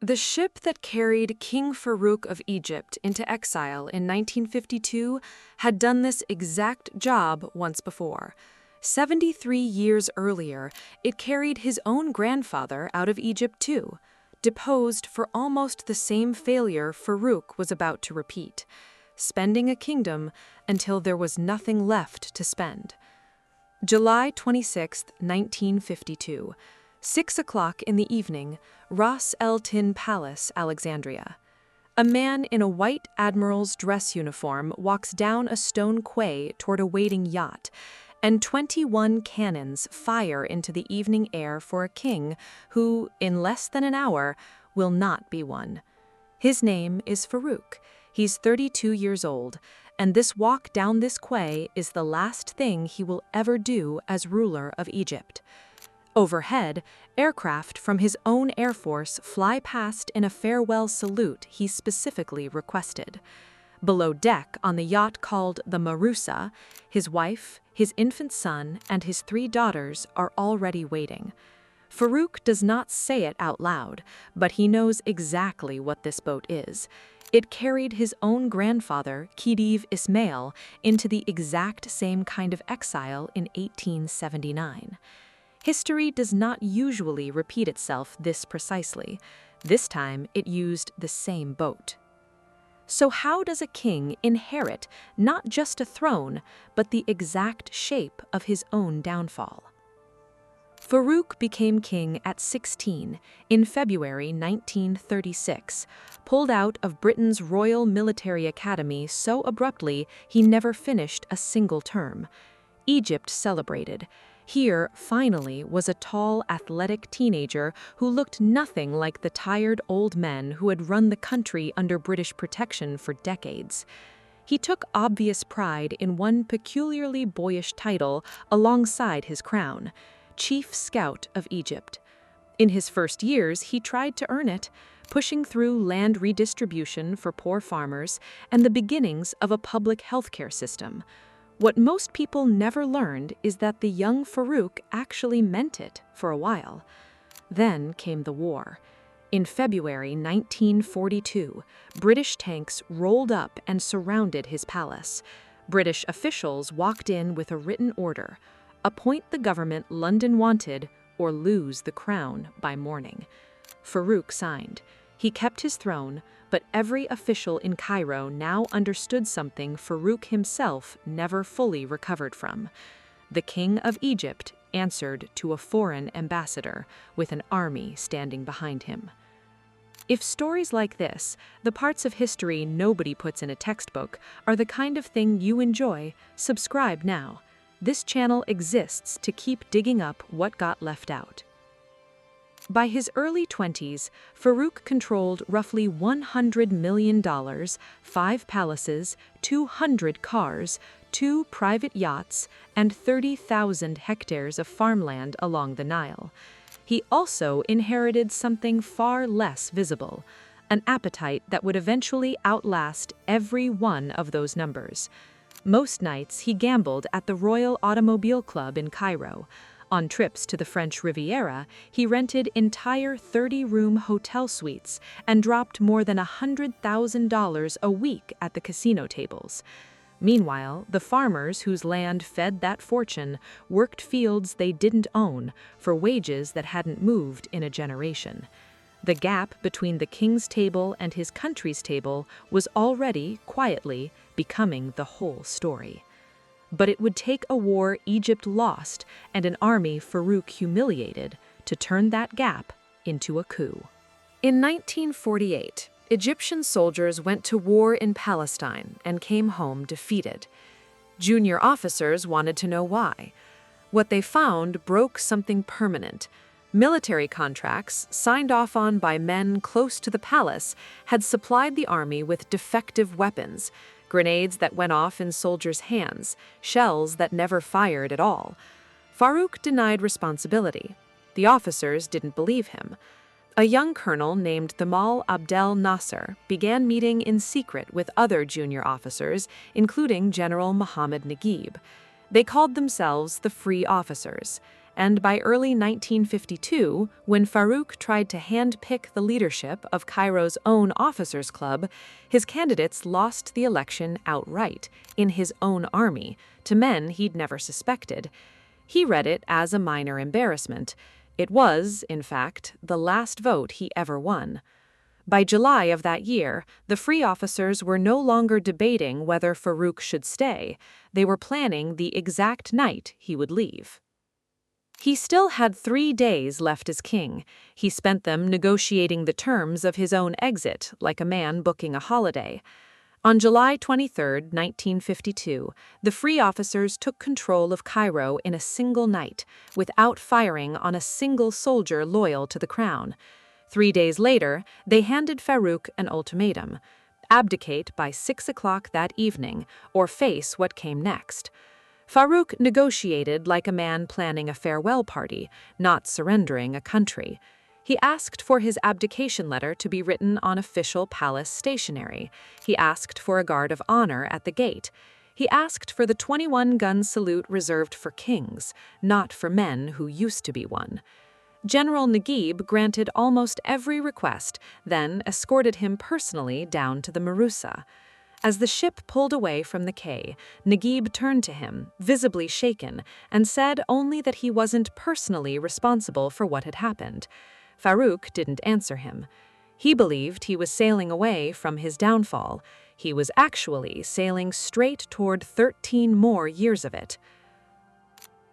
The ship that carried King Farouk of Egypt into exile in 1952 had done this exact job once before. 73 years earlier, it carried his own grandfather out of Egypt too, deposed for almost the same failure Farouk was about to repeat, spending a kingdom until there was nothing left to spend. July 26, 1952. 6 o'clock in the evening, Ras El Tin Palace, Alexandria. A man in a white admiral's dress uniform walks down a stone quay toward a waiting yacht, and 21 cannons fire into the evening air for a king who, in less than an hour, will not be one. His name is Farouk. He's 32 years old, and this walk down this quay is the last thing he will ever do as ruler of Egypt. Overhead, aircraft from his own Air Force fly past in a farewell salute he specifically requested. Below deck on the yacht called the Mahroussa, his wife, his infant son, and his 3 daughters are already waiting. Farouk does not say it out loud, but he knows exactly what this boat is. It carried his own grandfather, Khedive Ismail, into the exact same kind of exile in 1879. History does not usually repeat itself this precisely. This time, it used the same boat. So how does a king inherit not just a throne, but the exact shape of his own downfall? Farouk became king at 16 in February 1936, pulled out of Britain's Royal Military Academy so abruptly he never finished a single term. Egypt celebrated. Here, finally, was a tall, athletic teenager who looked nothing like the tired old men who had run the country under British protection for decades. He took obvious pride in one peculiarly boyish title alongside his crown, Chief Scout of Egypt. In his first years, he tried to earn it, pushing through land redistribution for poor farmers and the beginnings of a public healthcare system. What most people never learned is that the young Farouk actually meant it for a while. Then came the war. In February 1942, British tanks rolled up and surrounded his palace. British officials walked in with a written order: appoint the government London wanted or lose the crown by morning. Farouk signed. He kept his throne, but every official in Cairo now understood something Farouk himself never fully recovered from. The King of Egypt answered to a foreign ambassador with an army standing behind him. If stories like this, the parts of history nobody puts in a textbook, are the kind of thing you enjoy, subscribe now. This channel exists to keep digging up what got left out. By his early 20s, Farouk controlled roughly $100 million, 5 palaces, 200 cars, 2 private yachts, and 30,000 hectares of farmland along the Nile. He also inherited something far less visible, an appetite that would eventually outlast every one of those numbers. Most nights he gambled at the Royal Automobile Club in Cairo. On trips to the French Riviera, he rented entire 30-room hotel suites and dropped more than $100,000 a week at the casino tables. Meanwhile, the farmers whose land fed that fortune worked fields they didn't own for wages that hadn't moved in a generation. The gap between the king's table and his country's table was already, quietly, becoming the whole story. But it would take a war Egypt lost and an army Farouk humiliated to turn that gap into a coup. In 1948, Egyptian soldiers went to war in Palestine and came home defeated. Junior officers wanted to know why. What they found broke something permanent. Military contracts, signed off on by men close to the palace, had supplied the army with defective weapons, grenades that went off in soldiers' hands, shells that never fired at all. Farouk denied responsibility. The officers didn't believe him. A young colonel named Gamal Abdel Nasser began meeting in secret with other junior officers, including General Mohammed Naguib. They called themselves the Free Officers, and by early 1952, when Farouk tried to hand-pick the leadership of Cairo's own officers' club, his candidates lost the election outright, in his own army, to men he'd never suspected. He read it as a minor embarrassment. It was, in fact, the last vote he ever won. By July of that year, the free officers were no longer debating whether Farouk should stay. They were planning the exact night he would leave. He still had 3 days left as king. He spent them negotiating the terms of his own exit, like a man booking a holiday. On July 23, 1952, the free officers took control of Cairo in a single night, without firing on a single soldier loyal to the crown. 3 days later, they handed Farouk an ultimatum: abdicate by 6 o'clock that evening, or face what came next. Farouk negotiated like a man planning a farewell party, not surrendering a country. He asked for his abdication letter to be written on official palace stationery. He asked for a guard of honor at the gate. He asked for the 21-gun salute reserved for kings, not for men who used to be one. General Naguib granted almost every request, then escorted him personally down to the Mahroussa. As the ship pulled away from the quay, Naguib turned to him, visibly shaken, and said only that he wasn't personally responsible for what had happened. Farouk didn't answer him. He believed he was sailing away from his downfall. He was actually sailing straight toward 13 more years of it.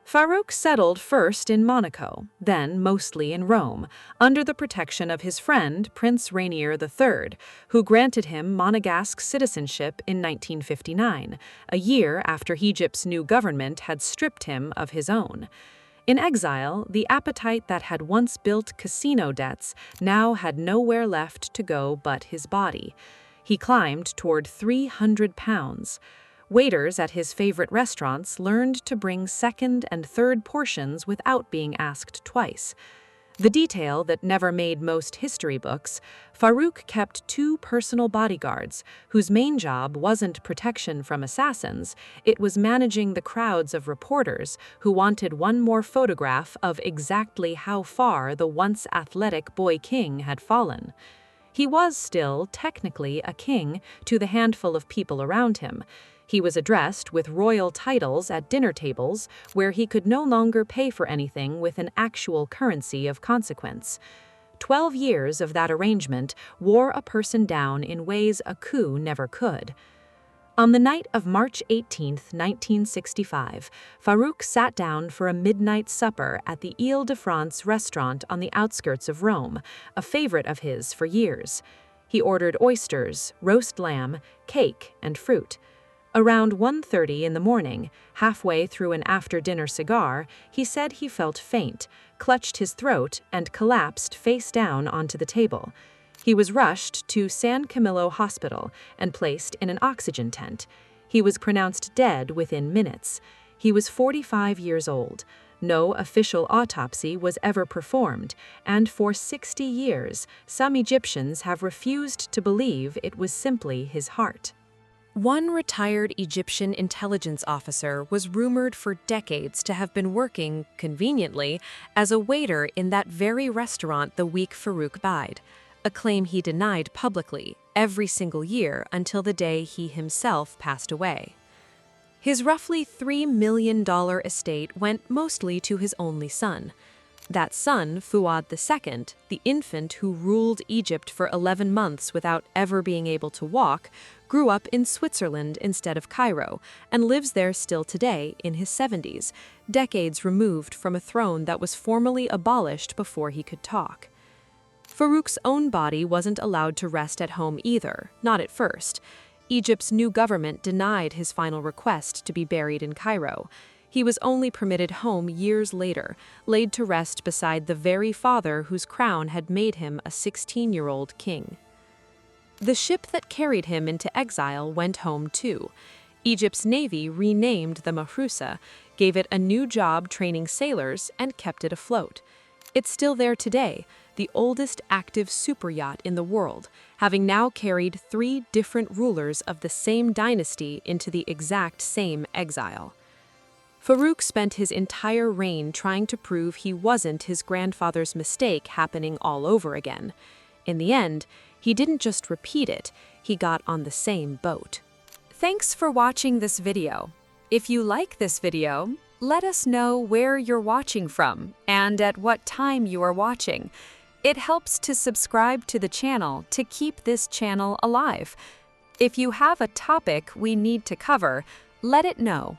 Farouk settled first in Monaco, then mostly in Rome, under the protection of his friend Prince Rainier III, who granted him Monegasque citizenship in 1959, a year after Egypt's new government had stripped him of his own. In exile, the appetite that had once built casino debts now had nowhere left to go but his body. He climbed toward 300 pounds. Waiters at his favorite restaurants learned to bring second and third portions without being asked twice. The detail that never made most history books: Farouk kept 2 personal bodyguards, whose main job wasn't protection from assassins, it was managing the crowds of reporters who wanted one more photograph of exactly how far the once athletic boy king had fallen. He was still, technically, a king to the handful of people around him. He was addressed with royal titles at dinner tables where he could no longer pay for anything with an actual currency of consequence. 12 years of that arrangement wore a person down in ways a coup never could. On the night of March 18, 1965, Farouk sat down for a midnight supper at the Ile-de-France restaurant on the outskirts of Rome, a favorite of his for years. He ordered oysters, roast lamb, cake, and fruit. Around 1:30 in the morning, halfway through an after-dinner cigar, he said he felt faint, clutched his throat, and collapsed face down onto the table. He was rushed to San Camillo Hospital and placed in an oxygen tent. He was pronounced dead within minutes. He was 45 years old. No official autopsy was ever performed, and for 60 years, some Egyptians have refused to believe it was simply his heart. One retired Egyptian intelligence officer was rumored for decades to have been working, conveniently, as a waiter in that very restaurant the week Farouk died, a claim he denied publicly every single year until the day he himself passed away. His roughly $3 million estate went mostly to his only son. That son, Fuad II, the infant who ruled Egypt for 11 months without ever being able to walk, grew up in Switzerland instead of Cairo, and lives there still today in his 70s, decades removed from a throne that was formally abolished before he could talk. Farouk's own body wasn't allowed to rest at home either, not at first. Egypt's new government denied his final request to be buried in Cairo. He was only permitted home years later, laid to rest beside the very father whose crown had made him a 16-year-old king. The ship that carried him into exile went home too. Egypt's navy renamed the Mahroussa, gave it a new job training sailors, and kept it afloat. It's still there today, the oldest active superyacht in the world, having now carried 3 different rulers of the same dynasty into the exact same exile. Farouk spent his entire reign trying to prove he wasn't his grandfather's mistake happening all over again. In the end, he didn't just repeat it, he got on the same boat. Thanks for watching this video. If you like this video, let us know where you're watching from and at what time you are watching. It helps to subscribe to the channel to keep this channel alive. If you have a topic we need to cover, let it know.